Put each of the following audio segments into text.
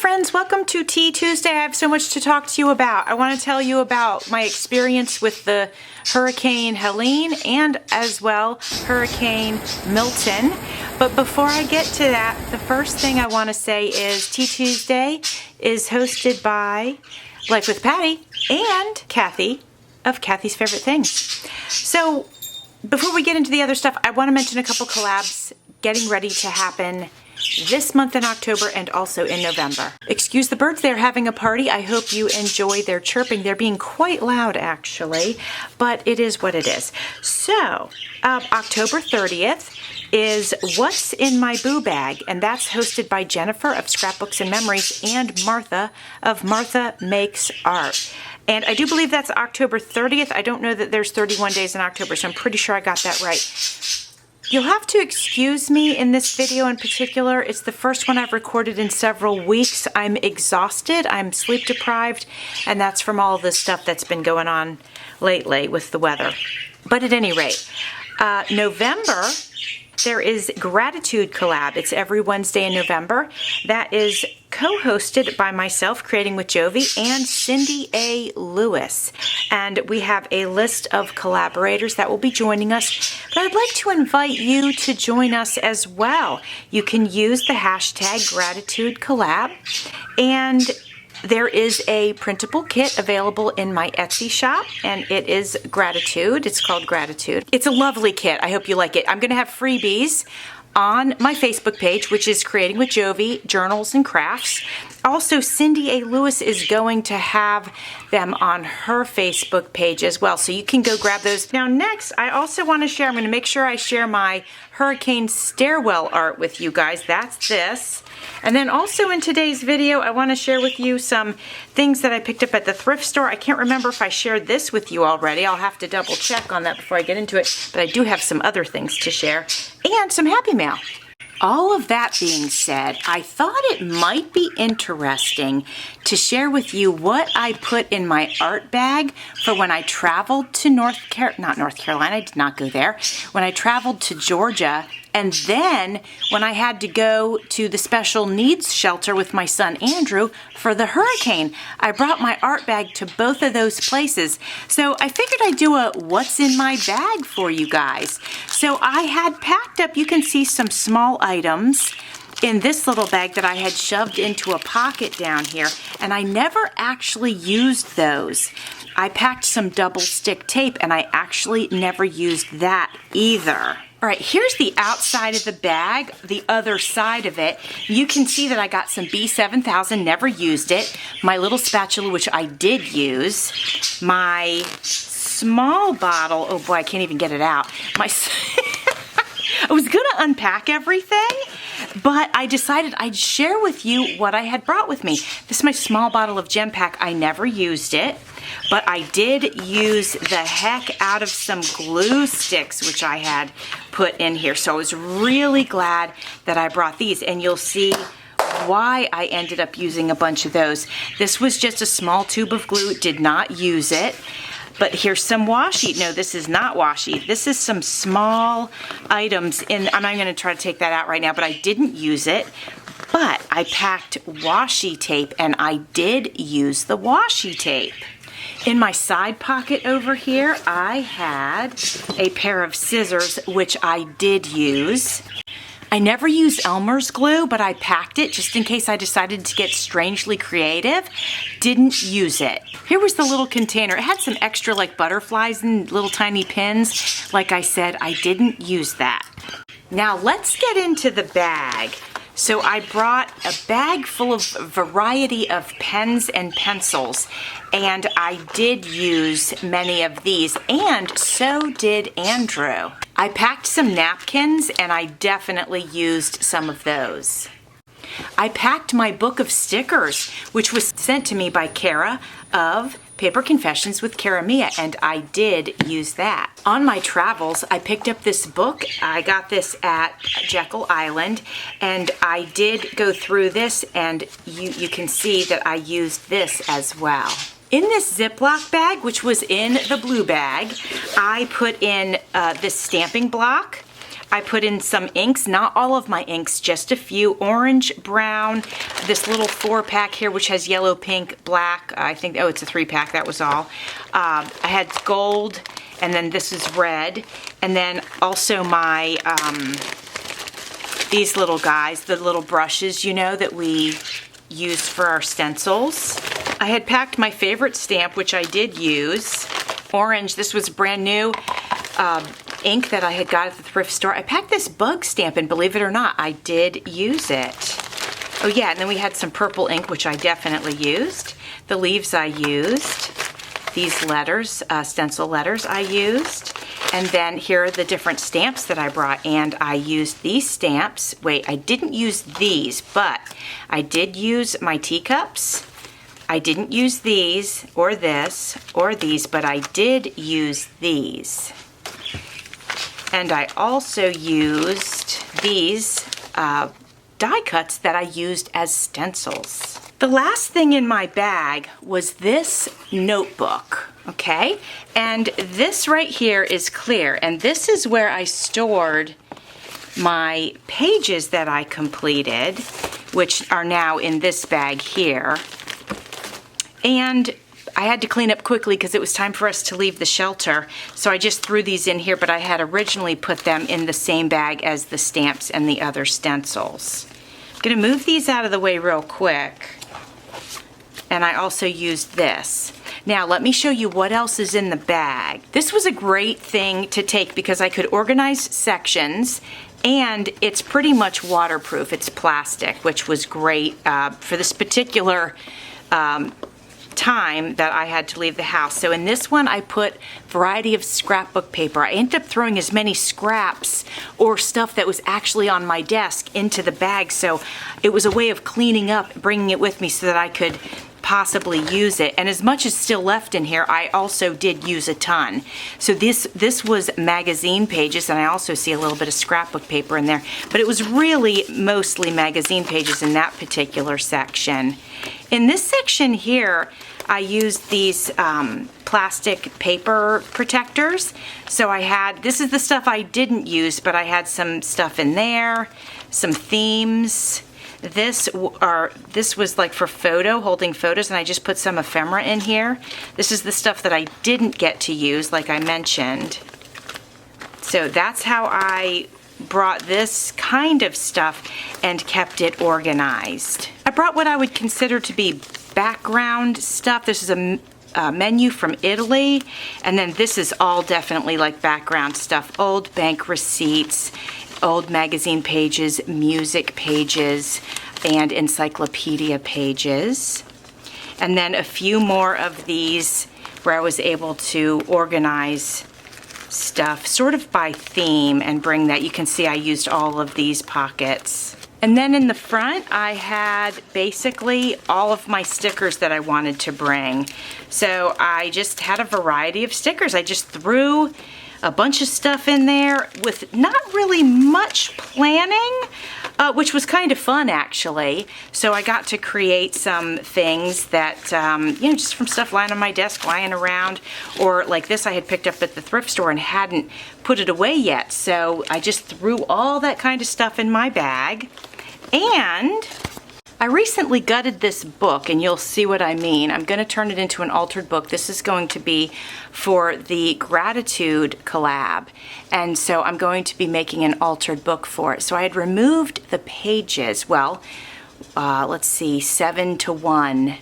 friends, welcome to Tea Tuesday. I have so much to talk to you about. I want to tell you about my experience with the Hurricane Helene and as well Hurricane Milton. But before I get to that, the first thing I want to say is Tea Tuesday is hosted by Life with Patty and Kathy of Kathy's Favorite Things. So before we get into the other stuff, I want to mention a couple collabs getting ready to happen this month in October and also in November. Excuse the birds, they're having a party. I hope you enjoy their chirping. They're being quite loud actually, but it is what it is. So October 30th is What's in My Boo Bag, and that's hosted by Jennifer of Scrapbooks and Memories and Martha of Martha Makes Art. And I do believe that's October 30th. I don't know that there's 31 days in October, so I'm pretty sure I got that right. You'll have to excuse me in this video in particular. It's the first one I've recorded in several weeks. I'm exhausted, I'm sleep deprived, and that's from all the stuff that's been going on lately with the weather. But at any rate, November, there is Gratitude Collab. It's every Wednesday in November. That is co-hosted by myself, Creating with Jovi, and Cindy A. Lewis. And we have a list of collaborators that will be joining us. But I'd like to invite you to join us as well. You can use the hashtag gratitudecollab, and there is a printable kit available in my Etsy shop, and it is Gratitude. It's called Gratitude. It's a lovely kit. I hope you like it. I'm going to have freebies on my Facebook page, which is Creating with Jovi, Journals and Crafts. Also, Cindy A. Lewis is going to have them on her Facebook page as well, so you can go grab those. Now next, I also want to share, I'm going to make sure I share my Hurricane Stairwell art with you guys. That's this. And then also in today's video, I want to share with you some things that I picked up at the thrift store. I can't remember if I shared this with you already. I'll have to double check on that before I get into it, but I do have some other things to share and some Happy Mail. All of that being said, I thought it might be interesting to share with you what I put in my art bag for when I traveled to not North Carolina, I did not go there, when I traveled to Georgia, and then when I had to go to the special needs shelter with my son Andrew for the hurricane. I brought my art bag to both of those places. So I figured I'd do a what's in my bag for you guys. So I had packed up, you can see some small items in this little bag that I had shoved into a pocket down here, and I never actually used those. I packed some double stick tape, and I actually never used that either. All right, here's the outside of the bag, the other side of it. You can see that I got some B7000, never used it. My little spatula, which I did use. My small bottle, oh boy, I can't even get it out. I was gonna unpack everything, but I decided I'd share with you what I had brought with me. This is my small bottle of Gem Pack. I never used it, but I did use the heck out of some glue sticks, which I had put in here. So I was really glad that I brought these, and you'll see why I ended up using a bunch of those. This was just a small tube of glue, did not use it. But here's some washi. No, this is not washi. This is some small items in, I'm not going to try to take that out right now, but I didn't use it. But I packed washi tape, and I did use the washi tape. In my side pocket over here, I had a pair of scissors, which I did use. I never used Elmer's glue, but I packed it just in case I decided to get strangely creative. Didn't use it. Here was the little container. It had some extra like butterflies and little tiny pins. Like I said, I didn't use that. Now let's get into the bag. So I brought a bag full of a variety of pens and pencils, and I did use many of these, and so did Andrew. I packed some napkins, and I definitely used some of those. I packed my book of stickers, which was sent to me by Kara of Paper Confessions with Kara Mia, and I did use that. On my travels, I picked up this book. I got this at Jekyll Island, and I did go through this, and you can see that I used this as well. In this Ziploc bag, which was in the blue bag, I put in this stamping block. I put in some inks, not all of my inks, just a few. Orange, brown, this little 4-pack here, which has yellow, pink, black. I think, oh, it's a 3-pack, that was all. I had gold, and then this is red. And then also my, these little guys, the little brushes, you know, that we use for our stencils. I had packed my favorite stamp, which I did use. Orange, this was brand new ink that I had got at the thrift store. I packed this bug stamp, and believe it or not, I did use it. Oh yeah, and then we had some purple ink, which I definitely used. The leaves I used. These letters, stencil letters I used. And then here are the different stamps that I brought, and I used these stamps. Wait, I didn't use these, but I did use my teacups. I didn't use these, or this, or these, but I did use these. And I also used these die cuts that I used as stencils. The last thing in my bag was this notebook, okay? And this right here is clear, and this is where I stored my pages that I completed, which are now in this bag here. And I had to clean up quickly because it was time for us to leave the shelter. So I just threw these in here, but I had originally put them in the same bag as the stamps and the other stencils. I'm gonna move these out of the way real quick. And I also used this. Now let me show you what else is in the bag. This was a great thing to take because I could organize sections, and it's pretty much waterproof. It's plastic, which was great for this particular time that I had to leave the house. So in this one I put variety of scrapbook paper. I ended up throwing as many scraps or stuff that was actually on my desk into the bag, so it was a way of cleaning up, bringing it with me so that I could possibly use it. And as much as still left in here, I also did use a ton. So this was magazine pages, and I also see a little bit of scrapbook paper in there, but it was really mostly magazine pages in that particular section. In this section here, I used these plastic paper protectors. So I had, this is the stuff I didn't use, but I had some stuff in there, some themes. This was like for holding photos, and I just put some ephemera in here. This is the stuff that I didn't get to use, like I mentioned. So that's how I brought this kind of stuff and kept it organized. I brought what I would consider to be background stuff. This is a menu from Italy, and then this is all definitely like background stuff. Old bank receipts, old magazine pages, music pages, and encyclopedia pages. And then a few more of these where I was able to organize stuff sort of by theme and bring that. You can see I used all of these pockets. And then in the front, I had basically all of my stickers that I wanted to bring. So I just had a variety of stickers. I just threw a bunch of stuff in there with not really much planning, which was kind of fun actually. So I got to create some things that, you know, just from stuff lying on my desk, lying around, or like this I had picked up at the thrift store and hadn't put it away yet. So I just threw all that kind of stuff in my bag. And I recently gutted this book, and you'll see what I mean. I'm going to turn it into an altered book. This is going to be for the Gratitude collab, and so I'm going to be making an altered book for it. So I had removed the pages. Well, let's see, 7 to 1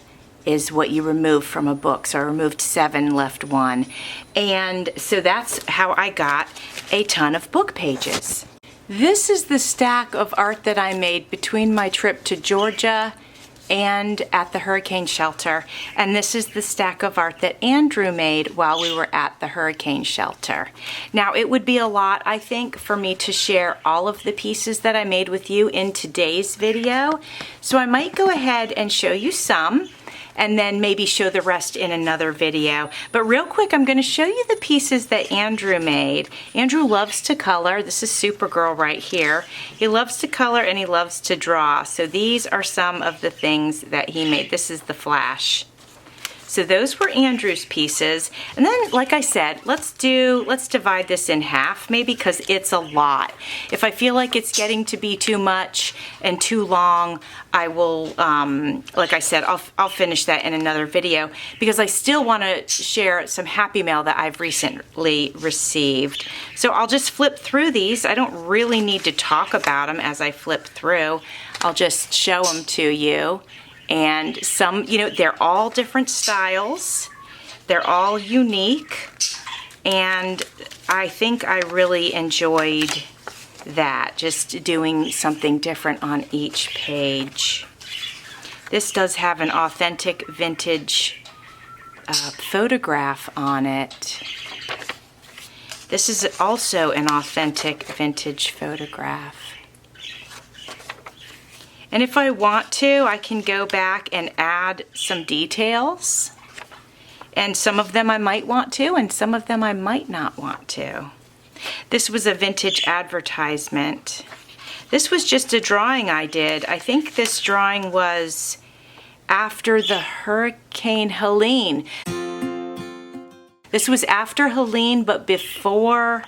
is what you remove from a book. So I removed 7, left 1. And so that's how I got a ton of book pages. This is the stack of art that I made between my trip to Georgia and at the hurricane shelter. And this is the stack of art that Andrew made while we were at the hurricane shelter. Now, it would be a lot, I think, for me to share all of the pieces that I made with you in today's video. So I might go ahead and show you some, and then maybe show the rest in another video. But real quick, I'm going to show you the pieces that Andrew made. Andrew loves to color. This is Supergirl right here. He loves to color and he loves to draw. So these are some of the things that he made. This is the Flash. So those were Andrew's pieces. And then, like I said, let's divide this in half, maybe, because it's a lot. If I feel like it's getting to be too much and too long, I will, like I said, I'll finish that in another video, because I still want to share some happy mail that I've recently received. So I'll just flip through these. I don't really need to talk about them as I flip through. I'll just show them to you. And some, you know, they're all different styles. They're all unique. And I think I really enjoyed that, just doing something different on each page. This does have an authentic vintage photograph on it. This is also an authentic vintage photograph. And if I want to, I can go back and add some details. And some of them I might want to, and some of them I might not want to. This was a vintage advertisement. This was just a drawing I did. I think this drawing was after the Hurricane Helene. This was after Helene, but before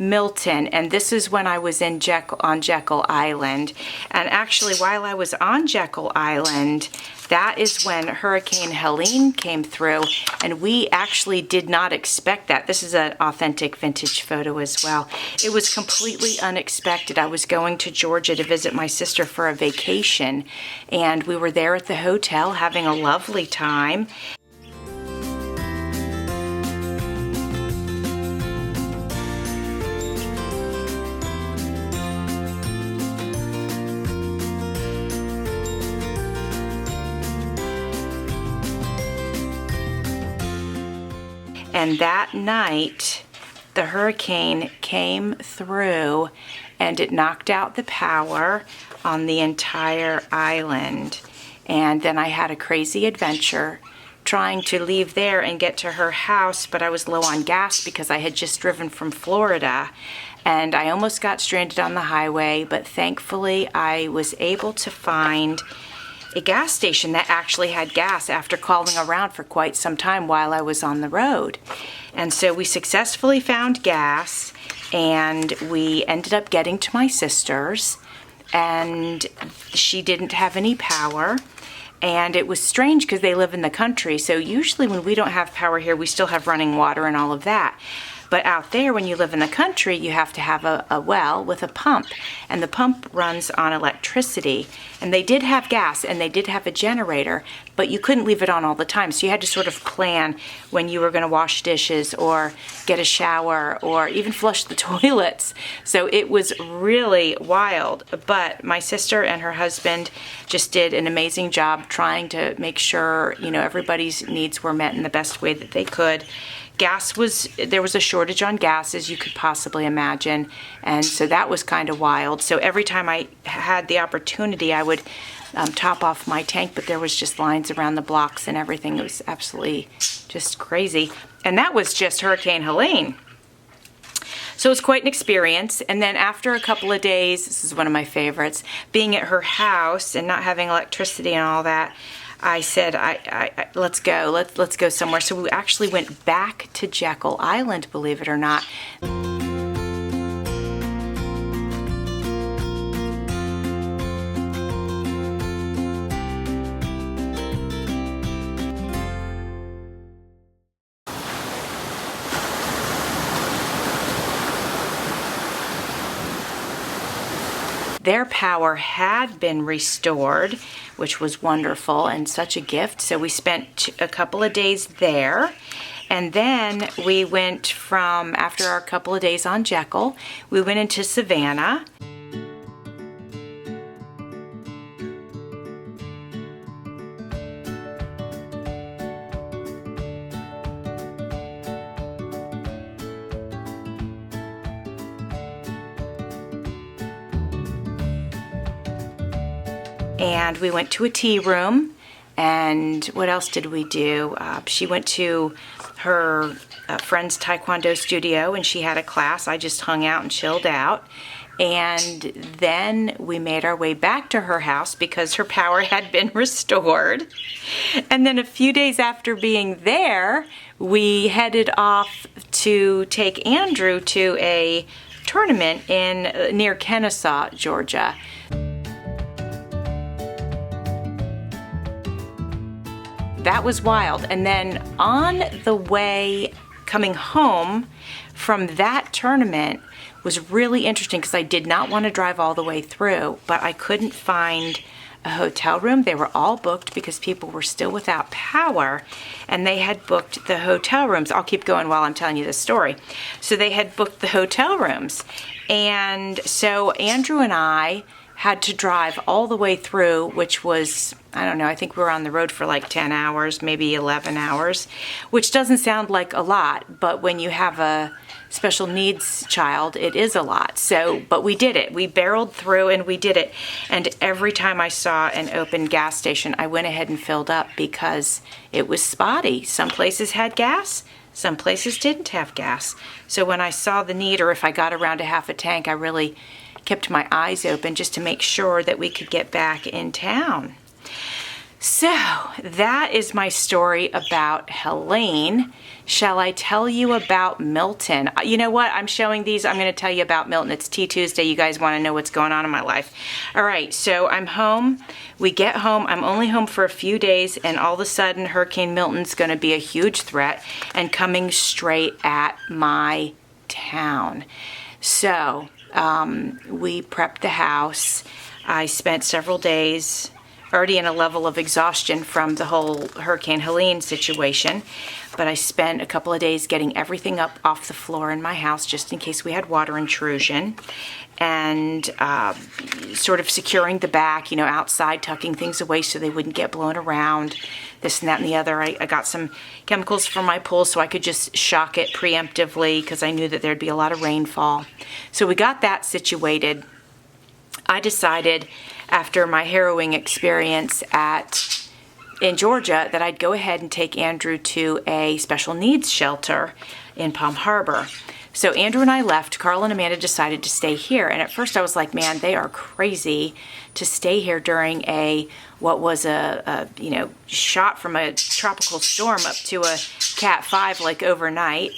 Milton, and this is when I was on Jekyll Island. And actually, while I was on Jekyll Island, that is when Hurricane Helene came through, and we actually did not expect that. This is an authentic vintage photo as well. It was completely unexpected. I was going to Georgia to visit my sister for a vacation, and we were there at the hotel having a lovely time. And that night, the hurricane came through and it knocked out the power on the entire island. And then I had a crazy adventure trying to leave there and get to her house, but I was low on gas because I had just driven from Florida. And I almost got stranded on the highway, but thankfully I was able to find a gas station that actually had gas after calling around for quite some time while I was on the road. And so we successfully found gas, and we ended up getting to my sister's, and she didn't have any power. And it was strange because they live in the country, so usually when we don't have power here, we still have running water and all of that. But out there, when you live in the country, you have to have a well with a pump, and the pump runs on electricity. And they did have gas, and they did have a generator, but you couldn't leave it on all the time, so you had to sort of plan when you were going to wash dishes or get a shower or even flush the toilets. So it was really wild, but my sister and her husband just did an amazing job trying to make sure, you know, everybody's needs were met in the best way that they could. There was a shortage on gas, as you could possibly imagine, and so that was kind of wild. So every time I had the opportunity, I would top off my tank, but there was just lines around the blocks and everything. It was absolutely just crazy. And that was just Hurricane Helene. So it was quite an experience. And then after a couple of days, this is one of my favorites, being at her house and not having electricity and all that, I said, let's go somewhere. So we actually went back to Jekyll Island, believe it or not. Their power had been restored, which was wonderful and such a gift. So we spent a couple of days there. And then we went from, after our couple of days on Jekyll, we went into Savannah. And we went to a tea room, and what else did we do? She went to her friend's Taekwondo studio, and she had a class. I just hung out and chilled out. And then we made our way back to her house because her power had been restored. And then a few days after being there, we headed off to take Andrew to a tournament near Kennesaw, Georgia. That was wild. And then on the way coming home from that tournament was really interesting because I did not want to drive all the way through, but I couldn't find a hotel room. They were all booked because people were still without power, and they had booked the hotel rooms. I'll keep going while I'm telling you this story. So they had booked the hotel rooms, and so Andrew and I had to drive all the way through, which was, I don't know, I think we were on the road for like 10 hours, maybe 11 hours, which doesn't sound like a lot, but when you have a special needs child, it is a lot. So, but we did it. We barreled through and we did it. And every time I saw an open gas station, I went ahead and filled up because it was spotty. Some places had gas, some places didn't have gas. So when I saw the need, or if I got around to half a tank, I really kept my eyes open just to make sure that we could get back in town. So that is my story about Helene. Shall I tell you about Milton? You know what? I'm showing these. I'm going to tell you about Milton. It's Tea Tuesday. You guys want to know what's going on in my life. All right. So I'm home. We get home. I'm only home for a few days, and all of a sudden Hurricane Milton's going to be a huge threat and coming straight at my town. So we prepped the house. I spent several days already in a level of exhaustion from the whole Hurricane Helene situation, but I spent a couple of days getting everything up off the floor in my house just in case we had water intrusion, and sort of securing the back, outside, tucking things away so they wouldn't get blown around, this and that and the other. I got some chemicals from my pool so I could just shock it preemptively because I knew that there'd be a lot of rainfall. So we got that situated. I decided after my harrowing experience in Georgia that I'd go ahead and take Andrew to a special needs shelter in Palm Harbor. So Andrew and I left. Carl and Amanda decided to stay here. And at first I was like, man, they are crazy to stay here during what was a shot from a tropical storm up to a Cat 5 like overnight.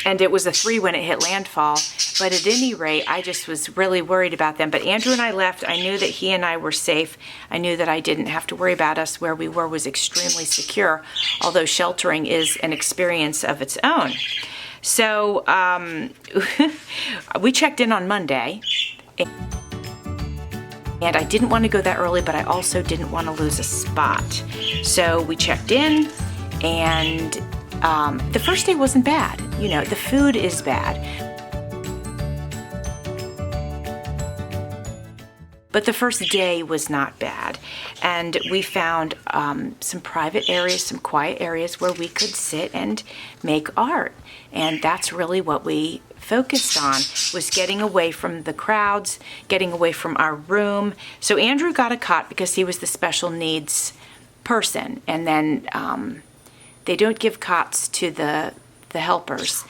And it was a 3 when it hit landfall. But at any rate, I just was really worried about them. But Andrew and I left. I knew that he and I were safe. I knew that I didn't have to worry about us. Where we were was extremely secure, although sheltering is an experience of its own. So we checked in on Monday. And I didn't want to go that early, but I also didn't want to lose a spot. So we checked in, and the first day wasn't bad. The food is bad. But the first day was not bad. And we found some private areas, some quiet areas where we could sit and make art. And that's really what we focused on, was getting away from the crowds, getting away from our room. So Andrew got a cot because he was the special needs person. And then they don't give cots to the helpers,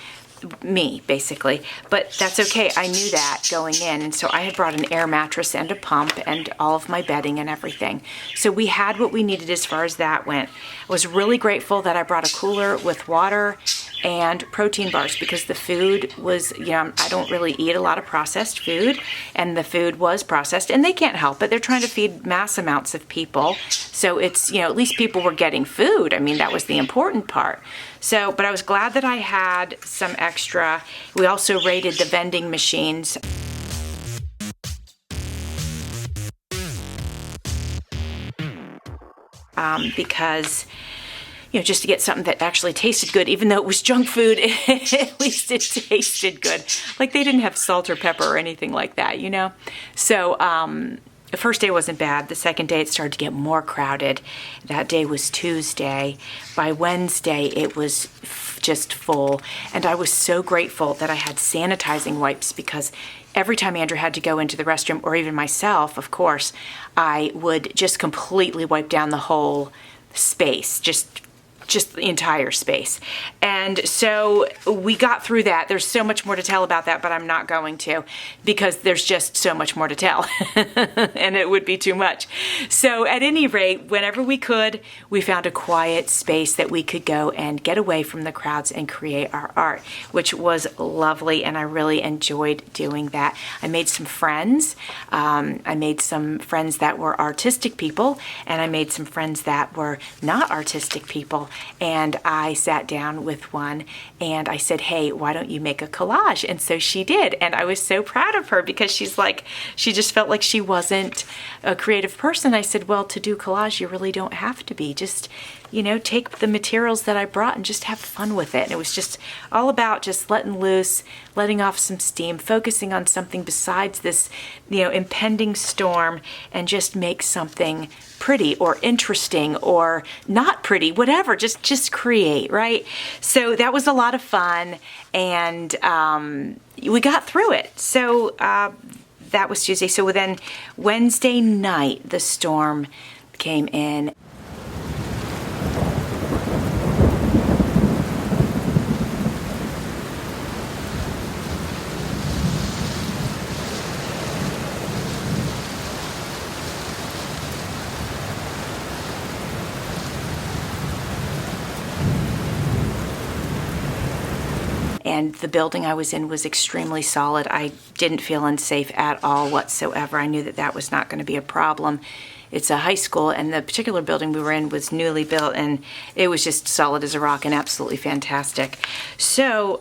me basically, but that's okay. I knew that going in, and so I had brought an air mattress and a pump and all of my bedding and everything. So we had what we needed as far as that went. I was really grateful that I brought a cooler with water and protein bars because the food was, I don't really eat a lot of processed food, and the food was processed, and they can't help it. They're trying to feed mass amounts of people. So it's, at least people were getting food. I mean, that was the important part. So, but I was glad that I had some extra. We also raided the vending machines. Because, just to get something that actually tasted good, even though it was junk food, at least it tasted good. Like they didn't have salt or pepper or anything like that, So, the first day wasn't bad. The second day it started to get more crowded. That day was Tuesday. By Wednesday it was just full. And I was so grateful that I had sanitizing wipes because every time Andrew had to go into the restroom, or even myself, of course, I would just completely wipe down the whole space. Just just the entire space. And so we got through that. There's so much more to tell about that, but I'm not going to, because there's just so much more to tell and it would be too much. So at any rate, whenever we could, we found a quiet space that we could go and get away from the crowds and create our art, which was lovely, and I really enjoyed doing that. I made some friends. I made some friends that were artistic people, and I made some friends that were not artistic people. And I sat down with one and I said, hey, why don't you make a collage? And so she did. And I was so proud of her, because she's like, she just felt like she wasn't a creative person. I said, well, to do collage, you really don't have to be. Just, you know, take the materials that I brought and just have fun with it. And it was just all about just letting loose, letting off some steam, focusing on something besides this, you know, impending storm, and just make something pretty or interesting or not pretty, whatever, just create, right? So that was a lot of fun, and we got through it. So that was Tuesday. So then Wednesday night, the storm came in. And the building I was in was extremely solid. I didn't feel unsafe at all whatsoever. I knew that that was not going to be a problem. It's a high school, and the particular building we were in was newly built, and it was just solid as a rock and absolutely fantastic. So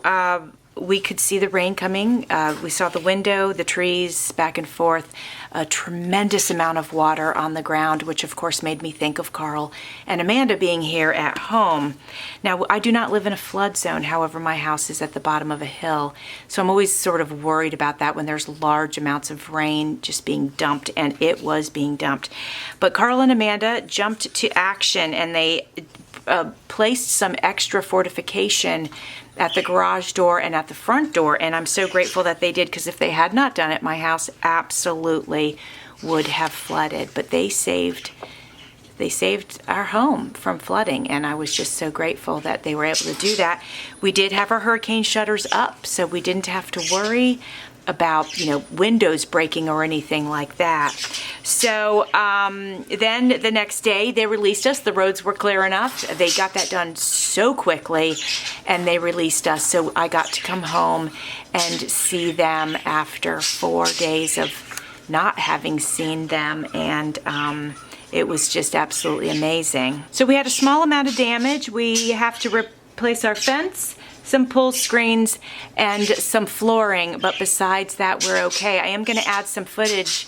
we could see the rain coming. We saw the window, the trees, back and forth, a tremendous amount of water on the ground, which of course made me think of Carl and Amanda being here at home. Now, I do not live in a flood zone. However, my house is at the bottom of a hill. So I'm always sort of worried about that when there's large amounts of rain just being dumped, and it was being dumped. But Carl and Amanda jumped to action, and they placed some extra fortification at the garage door and at the front door, and I'm so grateful that they did, because if they had not done it, my house absolutely would have flooded. But they saved our home from flooding, and I was just so grateful that they were able to do that. We did have our hurricane shutters up, so we didn't have to worry about, you know, windows breaking or anything like that. So then the next day they released us. The roads were clear enough. They got that done so quickly, and they released us. So I got to come home and see them after 4 days of not having seen them, and it was just absolutely amazing. So we had a small amount of damage. We have to replace our fence, some pull screens, and some flooring, but besides that, we're okay. I am going to add some footage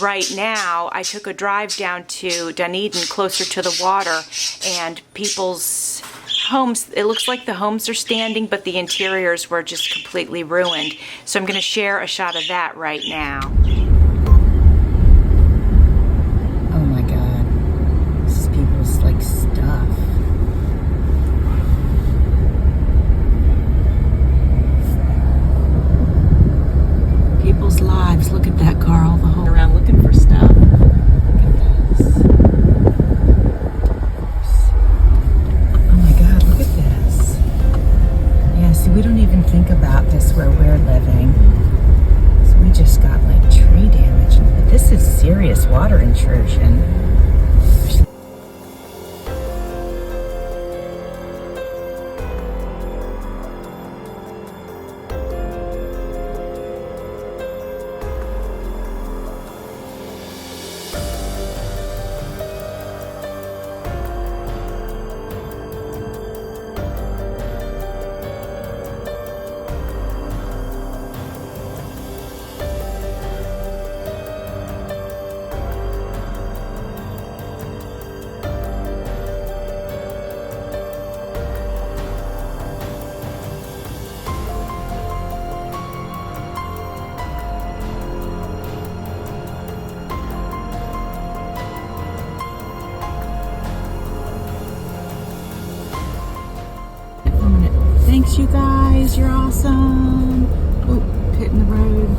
right now. I took a drive down to Dunedin, closer to the water, and people's homes, it looks like the homes are standing, but the interiors were just completely ruined. So I'm going to share a shot of that right now. Oh my God, this is people's like stuff. Lives. Look at that, Carl. The whole around looking for stuff. Look at this. Oh my God, look at this. Yeah, see, we don't even think about this where we're living. So we just got like tree damage. But this is serious water intrusion. Thanks, you guys. You're awesome. Oh, hitting the road.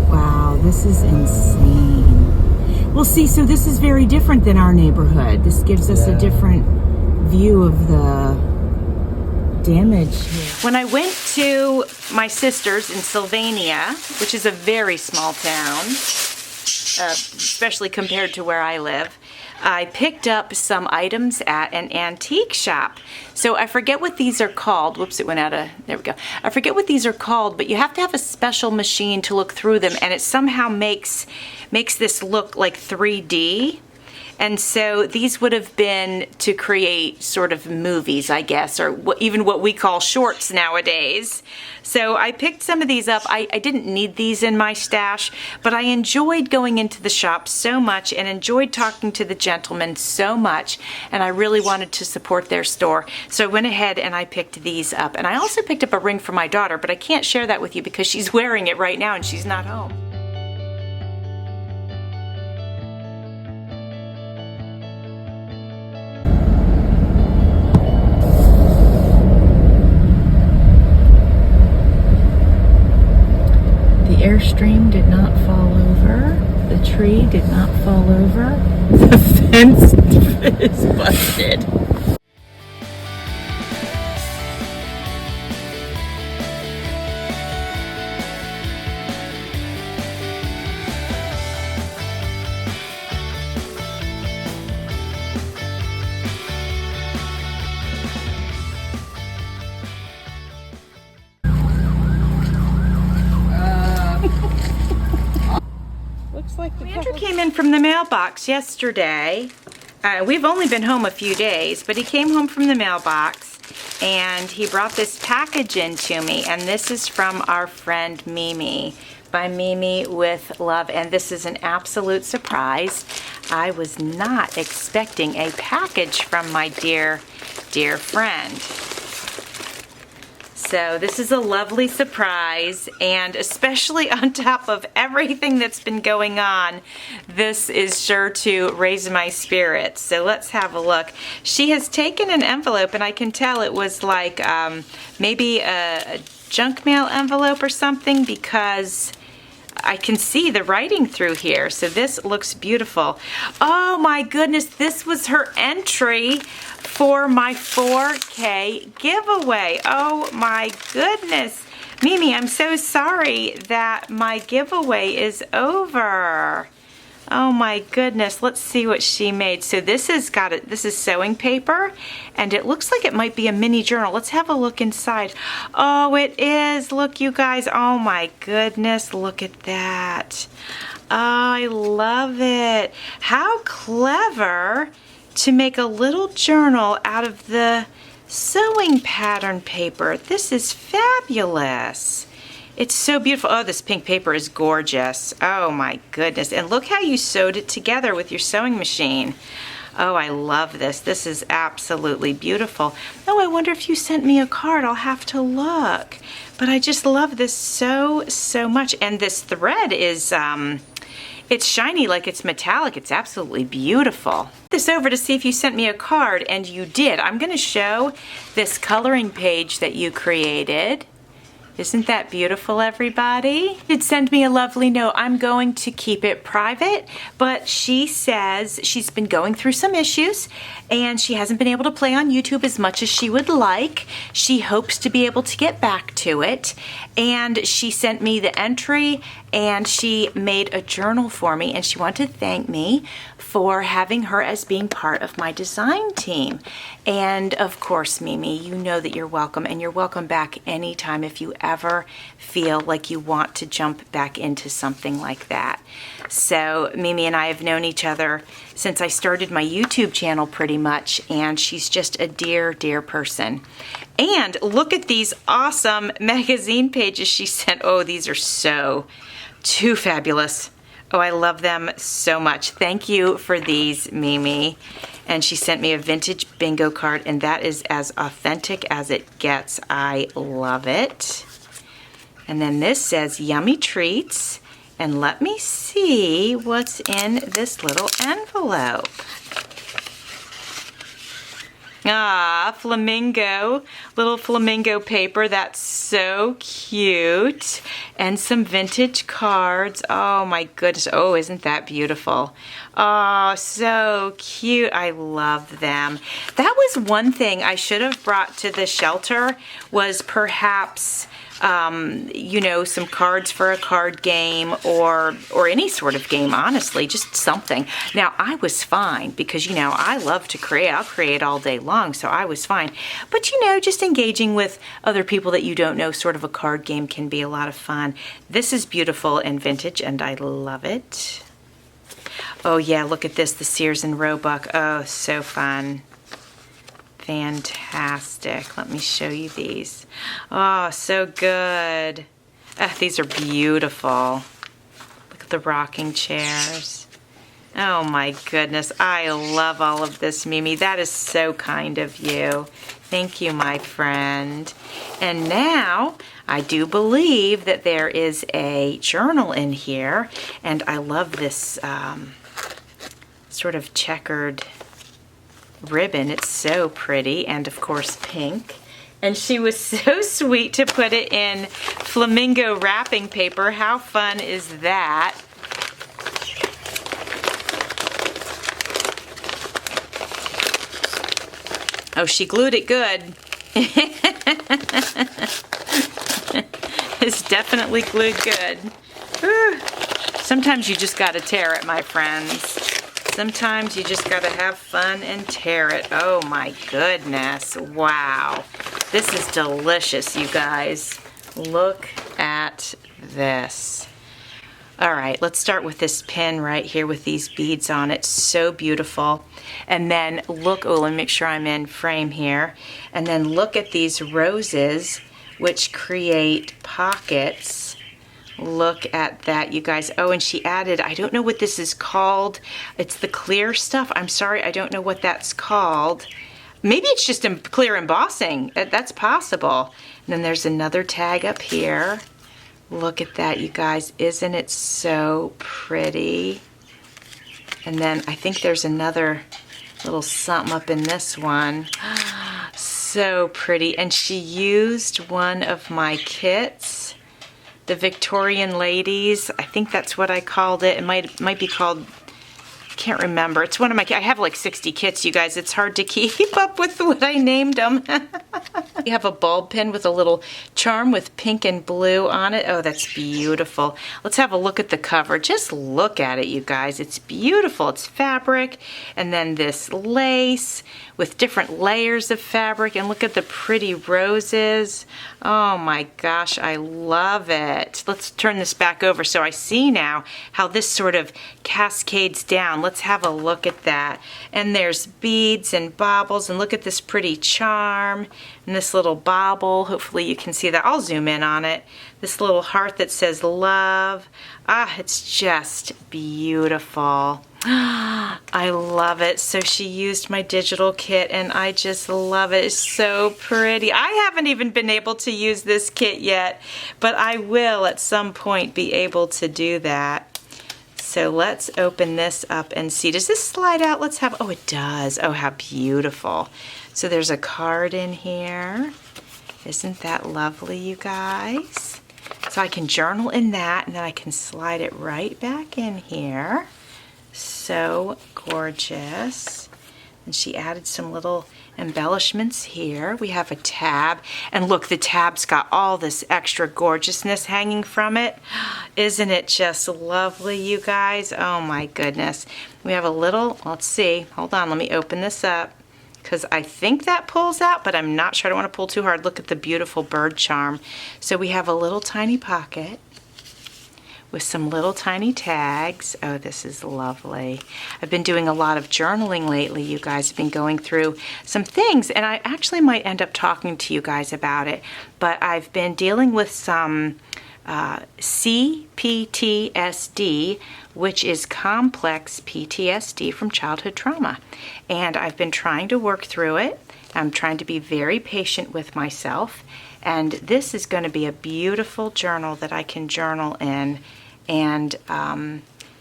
Wow, this is insane. Well, see, so this is very different than our neighborhood. This gives us a different view of the damage here. When I went to my sister's in Sylvania, which is a very small town, especially compared to where I live, I picked up some items at an antique shop. So I forget what these are called. Whoops, it went out of, there we go. I forget what these are called, but you have to have a special machine to look through them, and it somehow makes this look like 3D. And so these would have been to create sort of movies, I guess, or even what we call shorts nowadays. So I picked some of these up. I didn't need these in my stash, but I enjoyed going into the shop so much and enjoyed talking to the gentleman so much, and I really wanted to support their store. So I went ahead and I picked these up. And I also picked up a ring for my daughter, but I can't share that with you because she's wearing it right now and she's not home. Airstream did not fall over. The tree did not fall over. The fence is busted. Andrew came in from the mailbox yesterday. We've only been home a few days, but he came home from the mailbox and he brought this package in to me, and this is from our friend Mimi, by Mimi with Love, and this is an absolute surprise. I was not expecting a package from my dear, dear friend. So this is a lovely surprise, and especially on top of everything that's been going on, this is sure to raise my spirits. So let's have a look. She has taken an envelope, and I can tell it was like maybe a junk mail envelope or something, because I can see the writing through here. So this looks beautiful. Oh my goodness, this was her entry for my 4K giveaway. Oh my goodness. Mimi, I'm so sorry that my giveaway is over. Oh my goodness, let's see what she made. So this is sewing paper, and it looks like it might be a mini journal. Let's have a look inside. Oh, it is. Look, you guys. Oh my goodness, look at that. Oh, I love it. How clever to make a little journal out of the sewing pattern paper. This is fabulous. It's so beautiful. Oh, this pink paper is gorgeous. Oh my goodness. And look how you sewed it together with your sewing machine. Oh, I love this. This is absolutely beautiful. Oh, I wonder if you sent me a card. I'll have to look. But I just love this so, so much. And this thread is, it's shiny like it's metallic. It's absolutely beautiful. This over to see if you sent me a card, and you did. I'm going to show this coloring page that you created. Isn't that beautiful, everybody? Did send me a lovely note. I'm going to keep it private, but she says she's been going through some issues and she hasn't been able to play on YouTube as much as she would like. She hopes to be able to get back to it, and she sent me the entry and she made a journal for me, and she wanted to thank me for having her as being part of my design team. And of course, Mimi, you know that you're welcome, and you're welcome back anytime if you ever feel like you want to jump back into something like that. So Mimi and I have known each other since I started my YouTube channel pretty much, and she's just a dear, dear person. And look at these awesome magazine pages she sent. Oh, these are so too fabulous. Oh, I love them so much. Thank you for these, Mimi. And she sent me a vintage bingo card, and that is as authentic as it gets. I love it. And then this says yummy treats. And let me see what's in this little envelope. Ah, flamingo, little flamingo paper. That's so cute. And some vintage cards. Oh my goodness. Oh, isn't that beautiful? Oh, so cute. I love them. That was one thing I should have brought to the shelter, was perhaps you know, some cards for a card game, or any sort of game, honestly, just something. Now, I was fine because, you know, I love to create. I'll create all day long, so I was fine. But, you know, just engaging with other people that you don't know, sort of a card game, can be a lot of fun. This is beautiful and vintage, and I love it. Oh, yeah, look at this, the Sears and Roebuck. Oh, so fun. Fantastic. Let me show you these. Oh, so good. These are beautiful. Look at the rocking chairs. Oh my goodness. I love all of this, Mimi. That is so kind of you. Thank you, my friend. And now I do believe that there is a journal in here, and I love this sort of checkered ribbon. It's so pretty, and of course pink. And she was so sweet to put it in flamingo wrapping paper. How fun is that? Oh, she glued it good. It's definitely glued good. Whew. Sometimes you just gotta tear it, my friends. Sometimes you just gotta have fun and tear it. Oh my goodness, wow. This is delicious, you guys. Look at this. All right, let's start with this pin right here with these beads on it. So beautiful. And then look, oh, let me make sure I'm in frame here. And then look at these roses, which create pockets. Look at that, you guys. Oh, and she added, I don't know what this is called. It's the clear stuff. I'm sorry, I don't know what that's called. Maybe it's just clear embossing. That's possible. And then there's another tag up here. Look at that, you guys. Isn't it so pretty? And then I think there's another little something up in this one. So pretty. And she used one of my kits, the Victorian Ladies. I think that's what I called it. It might be called, can't remember. It's one of my, I have like 60 kits, you guys. It's hard to keep up with what I named them. You have a bulb pin with a little charm with pink and blue on it. Oh, that's beautiful. Let's have a look at the cover. Just look at it, you guys. It's beautiful. It's fabric, and then this lace with different layers of fabric, and look at the pretty roses. Oh my gosh, I love it. Let's turn this back over so I see now how this sort of cascades down. Let's have a look at that. And there's beads and baubles, and look at this pretty charm and this little bauble. Hopefully you can see that. I'll zoom in on it. This little heart that says love. Ah, it's just beautiful. I love it. So she used my digital kit, and I just love it. It's so pretty. I haven't even been able to use this kit yet, but I will at some point be able to do that. So let's open this up and see. Does this slide out? Let's have, oh, it does. Oh, how beautiful. So there's a card in here. Isn't that lovely, you guys? So I can journal in that, and then I can slide it right back in here. So gorgeous. And she added some little embellishments here. We have a tab, and look, the tab's got all this extra gorgeousness hanging from it. Isn't it just lovely, you guys? Oh my goodness. We have a little, let's see, hold on, let me open this up, because I think that pulls out, but I'm not sure. I don't want to pull too hard. Look at the beautiful bird charm. So we have a little tiny pocket with some little tiny tags. Oh, this is lovely. I've been doing a lot of journaling lately, you guys. I've been going through some things, and I actually might end up talking to you guys about it, but I've been dealing with some CPTSD, which is complex PTSD from childhood trauma. And I've been trying to work through it. I'm trying to be very patient with myself. And this is going to be a beautiful journal that I can journal in and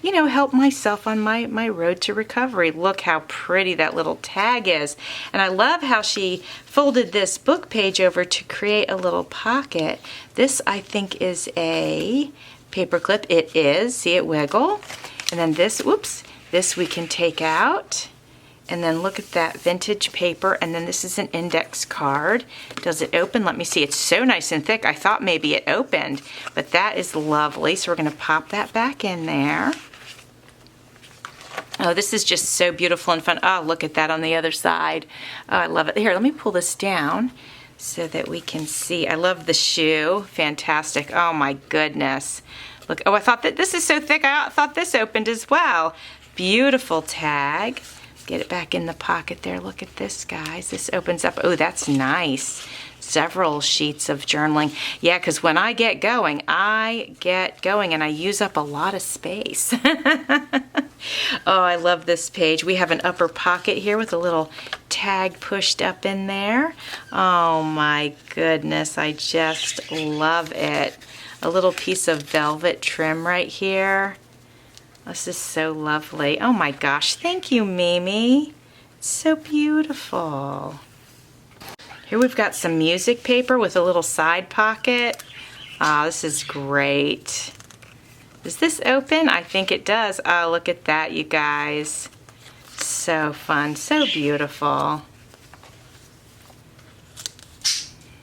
you know, help myself on my road to recovery. Look how pretty that little tag is. And I love how she folded this book page over to create a little pocket. This, I think, is a paper clip. It is. See it wiggle? And then this, whoops, this we can take out. And then look at that vintage paper. And then this is an index card. Does it open? Let me see. It's so nice and thick. I thought maybe it opened, but that is lovely. So we're going to pop that back in there. Oh, this is just so beautiful and fun. Oh, look at that on the other side. Oh, I love it. Here, let me pull this down so that we can see. I love the shoe. Fantastic. Oh my goodness. Look, oh, I thought that this is so thick. I thought this opened as well. Beautiful tag. Get it back in the pocket there. Look at this, guys. This opens up. Oh, that's nice. Several sheets of journaling. Yeah, because when I get going and I use up a lot of space. Oh, I love this page. We have an upper pocket here with a little tag pushed up in there. Oh my goodness, I just love it. A little piece of velvet trim right here. This is so lovely. Oh my gosh, thank you, Mimi. It's so beautiful. Here we've got some music paper with a little side pocket. Oh, this is great. Does this open? I think it does. Oh, look at that, you guys. So fun, so beautiful.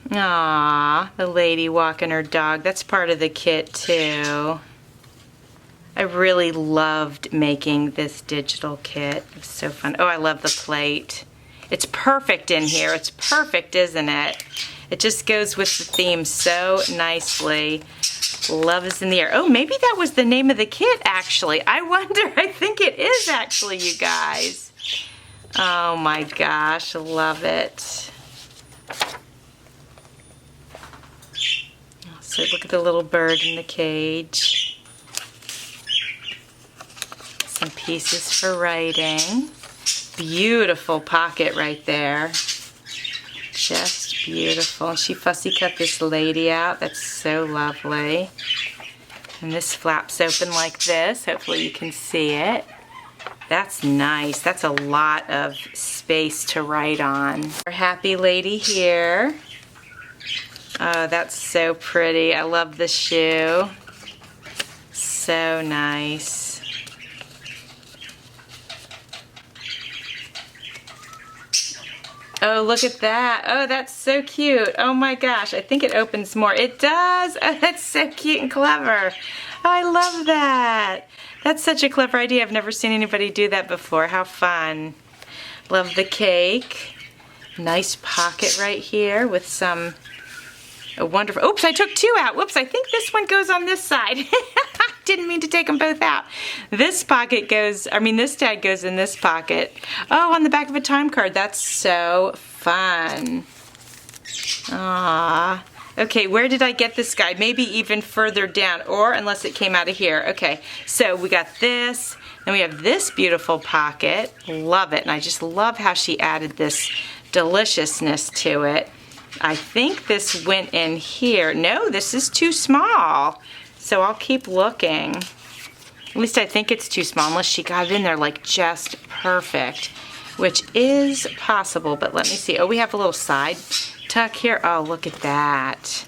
Aww, the lady walking her dog. That's part of the kit too. I really loved making this digital kit. It was so fun. Oh, I love the plate. It's perfect in here. It's perfect, isn't it? It just goes with the theme so nicely. Love is in the air. Oh, maybe that was the name of the kit, actually. I wonder. I think it is, actually, you guys. Oh, my gosh. Love it. So look at the little bird in the cage. Some pieces for writing. Beautiful pocket right there. Just beautiful. And she fussy cut this lady out. That's so lovely. And this flaps open like this. Hopefully you can see it. That's nice. That's a lot of space to write on. Our happy lady here. Oh, that's so pretty. I love the shoe. So nice. Oh, look at that. Oh, that's so cute. Oh my gosh, I think it opens more. It does. Oh, that's so cute and clever. Oh, I love that. That's such a clever idea. I've never seen anybody do that before. How fun. Love the cake. Nice pocket right here with some wonderful. Oops, I took two out. Whoops, I think this one goes on this side. Didn't mean to take them both out. This pocket goes, this tag goes in this pocket. Oh, on the back of a time card. That's so fun. Ah. Okay, where did I get this guy? Maybe even further down, or unless it came out of here. Okay, so we got this, and we have this beautiful pocket. Love it, and I just love how she added this deliciousness to it. I think this went in here. No, this is too small. So I'll keep looking. At least I think it's too small, unless she got it in there like just perfect, which is possible, but let me see. Oh, we have a little side tuck here. Oh, look at that.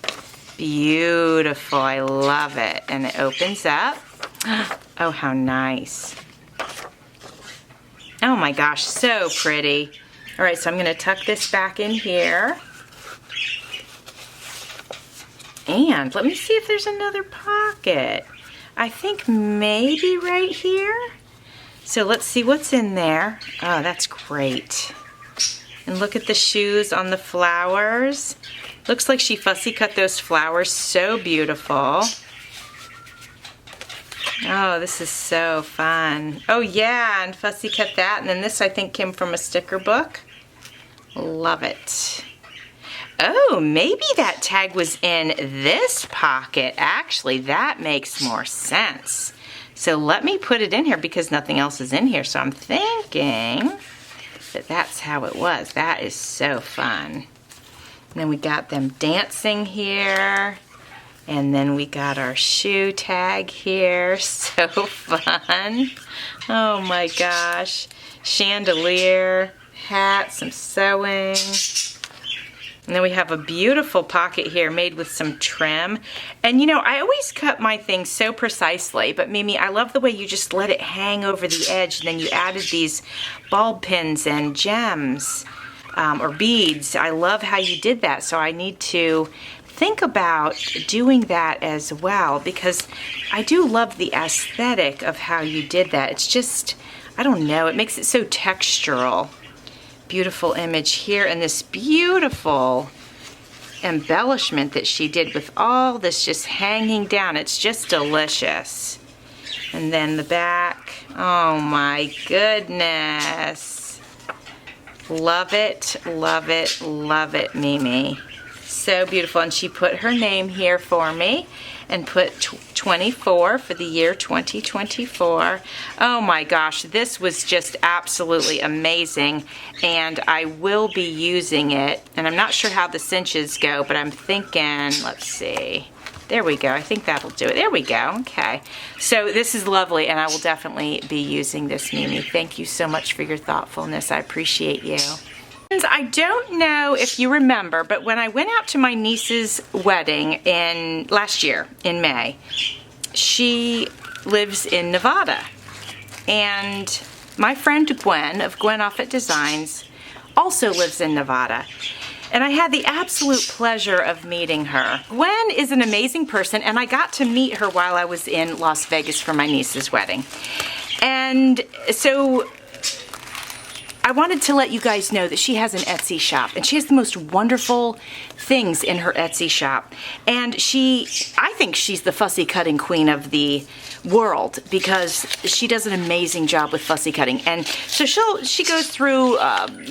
Beautiful. I love it. And it opens up. Oh, how nice. Oh my gosh, so pretty. All right, so I'm going to tuck this back in here. And let me see if there's another pocket. I think maybe right here. So let's see what's in there. Oh, that's great. And look at the shoes on the flowers. Looks like she fussy cut those flowers. So beautiful. Oh, this is so fun. Oh yeah, and fussy cut that. And then this I think came from a sticker book. Love it. Oh, maybe that tag was in this pocket. Actually, that makes more sense. So let me put it in here because nothing else is in here. So I'm thinking that that's how it was. That is so fun. And then we got them dancing here. And then we got our shoe tag here. So fun. Oh my gosh. Chandelier, hat, some sewing. And then we have a beautiful pocket here made with some trim. And you know, I always cut my things so precisely, but Mimi, I love the way you just let it hang over the edge, and then you added these bulb pins and gems or beads. I love how you did that, so I need to think about doing that as well, because I do love the aesthetic of how you did that. It's just, I don't know, it makes it so textural. Beautiful image here, and this beautiful embellishment that she did with all this just hanging down. It's just delicious. And then the back, oh my goodness. Love it, love it, love it, Mimi. So beautiful. And she put her name here for me and put 24 for the year 2024. Oh my gosh, this was just absolutely amazing, and I will be using it. And I'm not sure how the cinches go, but I'm thinking, let's see. There we go. I think that'll do it. There we go. Okay. So this is lovely, and I will definitely be using this, Mimi. Thank you so much for your thoughtfulness. I appreciate you. I don't know if you remember, but when I went out to my niece's wedding last year in May, she lives in Nevada. And my friend Gwen of Gwen Offit Designs also lives in Nevada. And I had the absolute pleasure of meeting her. Gwen is an amazing person, and I got to meet her while I was in Las Vegas for my niece's wedding. And so I wanted to let you guys know that she has an Etsy shop, and she has the most wonderful things in her Etsy shop. And I think she's the fussy cutting queen of the world, because she does an amazing job with fussy cutting. And so she goes through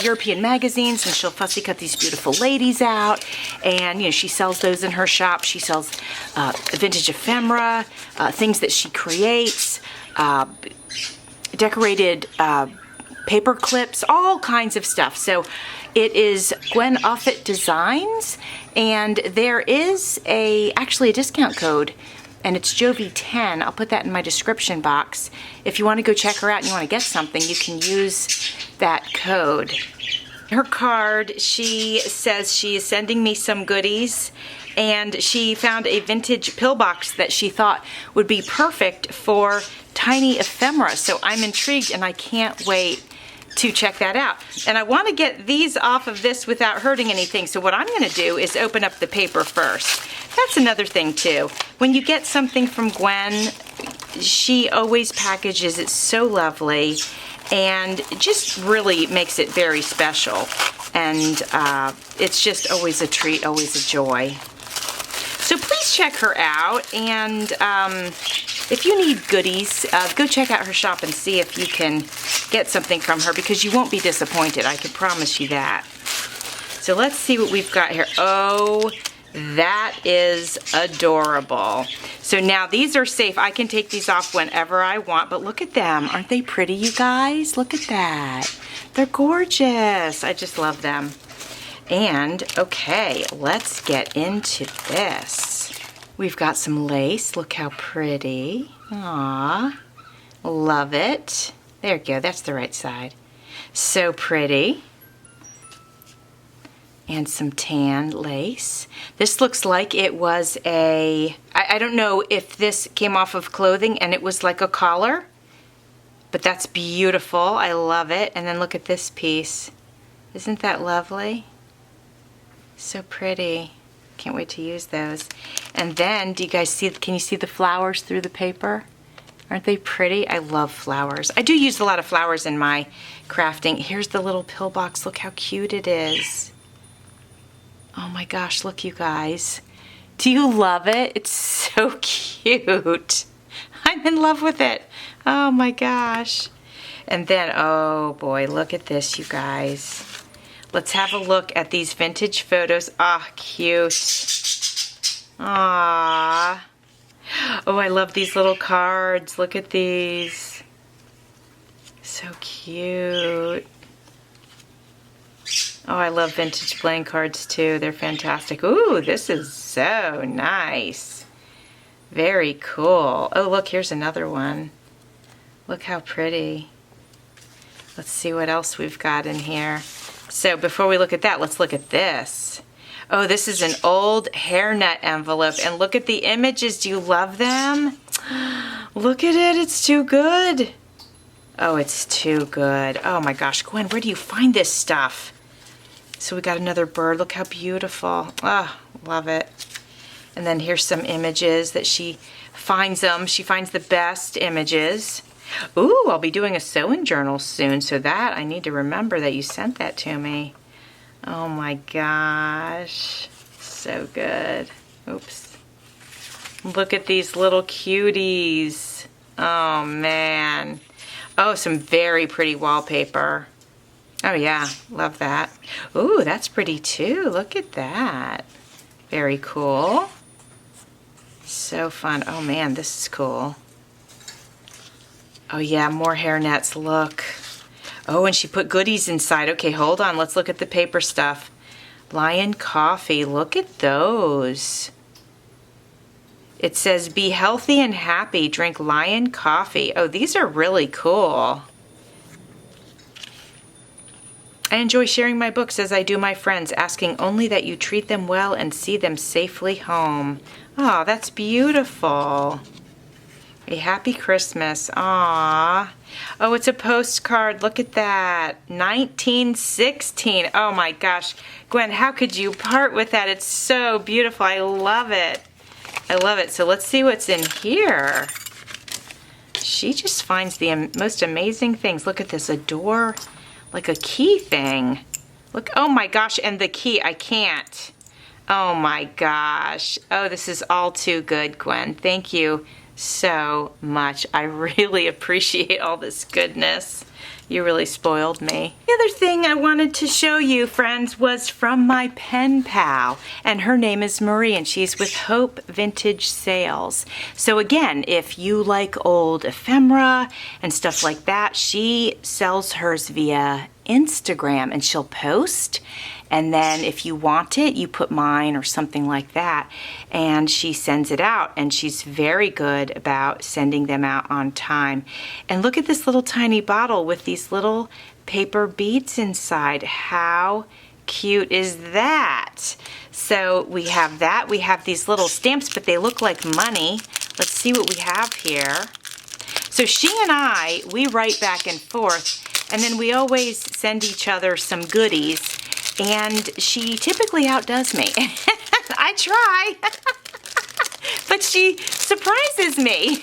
European magazines, and she'll fussy cut these beautiful ladies out. And you know, she sells those in her shop. She sells vintage ephemera, things that she creates, decorated paper clips, all kinds of stuff. So it is Gwen Offit Designs, and there is actually a discount code, and it's Jovi 10. I'll put that in my description box. If you want to go check her out and you want to get something, you can use that code. Her card, she says she is sending me some goodies, and she found a vintage pillbox that she thought would be perfect for tiny ephemera. So I'm intrigued, and I can't wait to check that out. And I want to get these off of this without hurting anything. So what I'm going to do is open up the paper first. That's another thing too. When you get something from Gwen, she always packages it so lovely, and it just really makes it very special. And it's just always a treat, always a joy. So please check her out, and if you need goodies, go check out her shop and see if you can get something from her, because you won't be disappointed. I can promise you that. So let's see what we've got here. Oh, that is adorable. So now these are safe. I can take these off whenever I want, but look at them. Aren't they pretty, you guys? Look at that. They're gorgeous. I just love them. And okay, let's get into this. We've got some lace. Look how pretty. Aww. Love it. There you go. That's the right side. So pretty. And some tan lace. This looks like it was I don't know if this came off of clothing and it was like a collar, but that's beautiful. I love it. And then look at this piece. Isn't that lovely? So pretty. Can't wait to use those. And then, do you guys see, can you see the flowers through the paper? Aren't they pretty? I love flowers. I do use a lot of flowers in my crafting. Here's the little pillbox. Look how cute it is. Oh my gosh, look you guys. Do you love it? It's so cute. I'm in love with it. Oh my gosh. And then, oh boy, look at this, you guys. Let's have a look at these vintage photos. Ah, cute. Ah. Oh, I love these little cards. Look at these. So cute. Oh, I love vintage playing cards too. They're fantastic. Ooh, this is so nice. Very cool. Oh, look, here's another one. Look how pretty. Let's see what else we've got in here. So before we look at that, let's look at this. Oh, this is an old hairnet envelope. And look at the images. Do you love them? Look at it. It's too good. Oh, it's too good. Oh my gosh, Gwen, where do you find this stuff? So we got another bird. Look how beautiful. Oh, love it. And then here's some images that she finds them. She finds the best images. Ooh, I'll be doing a sewing journal soon, so that I need to remember that you sent that to me. Oh my gosh, so good. Oops. Look at these little cuties. Oh man. Oh, some very pretty wallpaper. Oh yeah, love that. Ooh, that's pretty too. Look at that. Very cool. So fun. Oh man, this is cool. Oh yeah, more hair nets, look. Oh, and she put goodies inside. Okay, hold on, let's look at the paper stuff. Lion Coffee, look at those. It says, be healthy and happy, drink Lion Coffee. Oh, these are really cool. I enjoy sharing my books as I do my friends, asking only that you treat them well and see them safely home. Oh, that's beautiful. A happy Christmas. Aww. Oh, it's a postcard. Look at that. 1916. Oh my gosh. Gwen, how could you part with that? It's so beautiful. I love it. I love it. So let's see what's in here. She just finds the most amazing things. Look at this. A door, like a key thing. Look. Oh my gosh. And the key. I can't. Oh my gosh. Oh, this is all too good, Gwen. Thank you so much. I really appreciate all this goodness. You really spoiled me. The other thing I wanted to show you, friends, was from my pen pal, and her name is Marie, and she's with Hope Vintage Sales. So again, if you like old ephemera and stuff like that, she sells hers via Instagram, and she'll post, and then if you want it, you put mine or something like that, and she sends it out, and she's very good about sending them out on time. And look at this little tiny bottle with these little paper beads inside. How cute is that? So we have that. We have these little stamps, but they look like money. Let's see what we have here. So she and I, we write back and forth, and then we always send each other some goodies, and she typically outdoes me. I try, but she surprises me.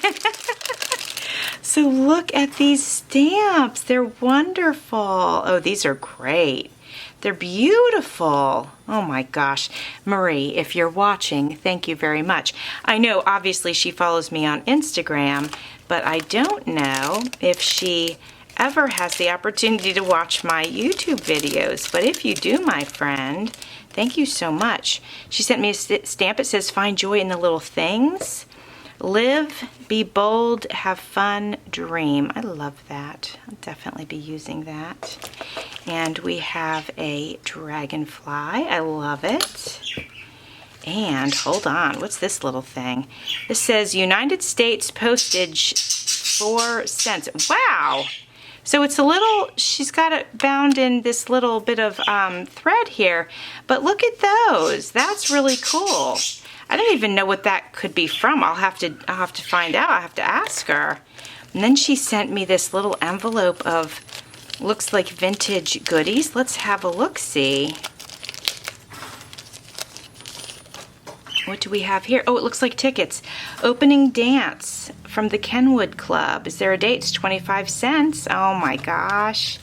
So look at these stamps. They're wonderful. Oh, these are great. They're beautiful. Oh my gosh. Marie, if you're watching, thank you very much. I know obviously she follows me on Instagram, but I don't know if she ever has the opportunity to watch my YouTube videos. But if you do, my friend, thank you so much. She sent me a stamp. It says, find joy in the little things. Live, be bold, have fun, dream. I love that. I'll definitely be using that. And we have a dragonfly. I love it. And hold on, what's this little thing? This says United States postage 4 cents. Wow! So it's a little, she's got it bound in this little bit of thread here. But look at those. That's really cool. I don't even know what that could be from. I'll have to find out. I'll have to ask her. And then she sent me this little envelope of, looks like vintage goodies. Let's have a look-see. What do we have here? Oh, it looks like tickets. Opening dance from the Kenwood Club. Is there a date? It's 25 cents. Oh my gosh.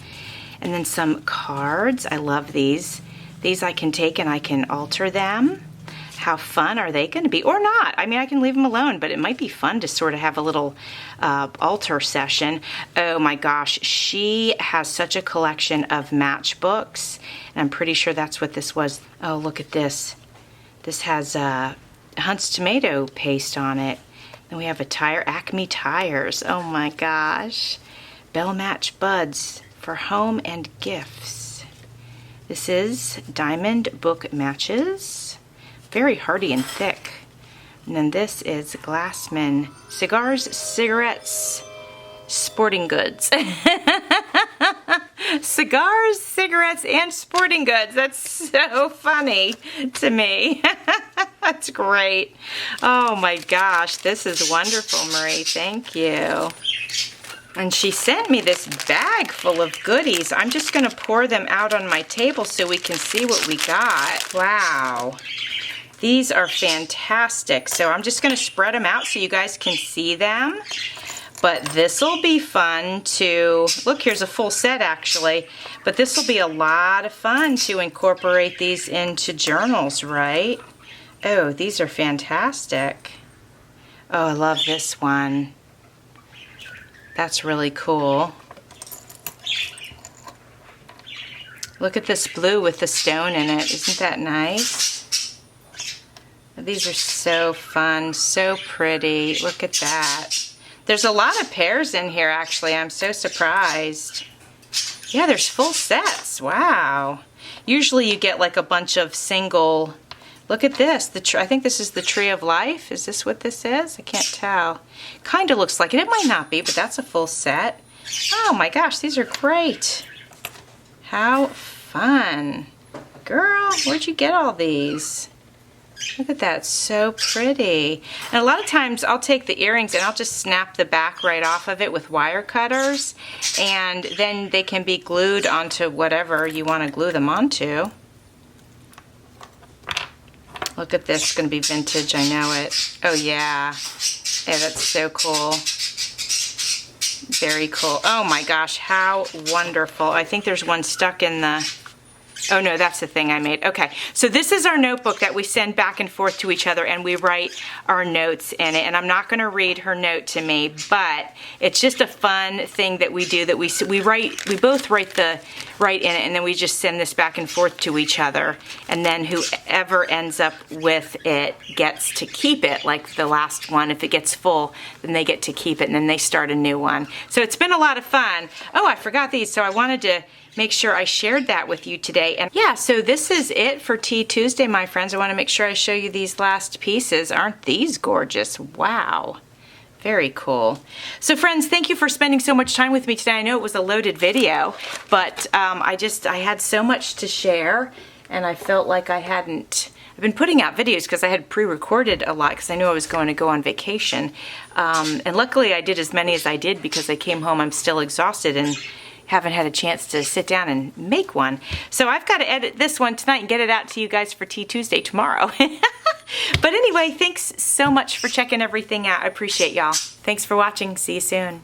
And then some cards. I love these. These I can take and I can alter them. How fun are they going to be? Or not. I mean, I can leave them alone, but it might be fun to sort of have a little alter session. Oh my gosh. She has such a collection of matchbooks. And I'm pretty sure that's what this was. Oh, look at this. This has Hunt's tomato paste on it. Then we have a tire, Acme tires. Oh my gosh. Bell Match buds for home and gifts. This is diamond book matches. Very hardy and thick. And then this is Glassman Cigars, Cigarettes, Sporting Goods. Cigars, cigarettes, and sporting goods. That's so funny to me. That's great. Oh my gosh, this is wonderful, Marie. Thank you. And she sent me this bag full of goodies. I'm just going to pour them out on my table so we can see what we got. Wow. These are fantastic. So I'm just going to spread them out so you guys can see them. But this will be fun to, look, here's a full set actually, but this will be a lot of fun to incorporate these into journals, right? Oh, these are fantastic. Oh, I love this one. That's really cool. Look at this blue with the stone in it. Isn't that nice? These are so fun, so pretty. Look at that. There's a lot of pairs in here, actually. I'm so surprised. Yeah, there's full sets. Wow. Usually you get like a bunch of single... Look at this. I think this is the Tree of Life. Is this what this is? I can't tell. Kind of looks like it. It might not be, but that's a full set. Oh my gosh, these are great. How fun. Girl, where'd you get all these? Look at that, so pretty. And a lot of times I'll take the earrings and I'll just snap the back right off of it with wire cutters, and then they can be glued onto whatever you want to glue them onto. Look at this, it's going to be vintage, I know it. Oh yeah. Yeah, that's so cool. Very cool. Oh my gosh, how wonderful. I think there's one stuck in the... Oh no, that's the thing I made. Okay, so this is our notebook that we send back and forth to each other, and we write our notes in it. And I'm not going to read her note to me, but it's just a fun thing that we do. That we both write in it, and then we just send this back and forth to each other. And then whoever ends up with it gets to keep it. Like the last one, if it gets full, then they get to keep it, and then they start a new one. So it's been a lot of fun. Oh, I forgot these, so I wanted to make sure I shared that with you today. And yeah, so this is it for Tea Tuesday, my friends. I want to make sure I show you these last pieces. Aren't these gorgeous? Wow. Very cool. So friends, thank you for spending so much time with me today. I know it was a loaded video, but I had so much to share, and I felt like I've been putting out videos because I had pre-recorded a lot because I knew I was going to go on vacation. And luckily I did as many as I did because I came home, I'm still exhausted and haven't had a chance to sit down and make one. So I've got to edit this one tonight and get it out to you guys for Tea Tuesday tomorrow. But anyway, thanks so much for checking everything out. I appreciate y'all. Thanks for watching. See you soon.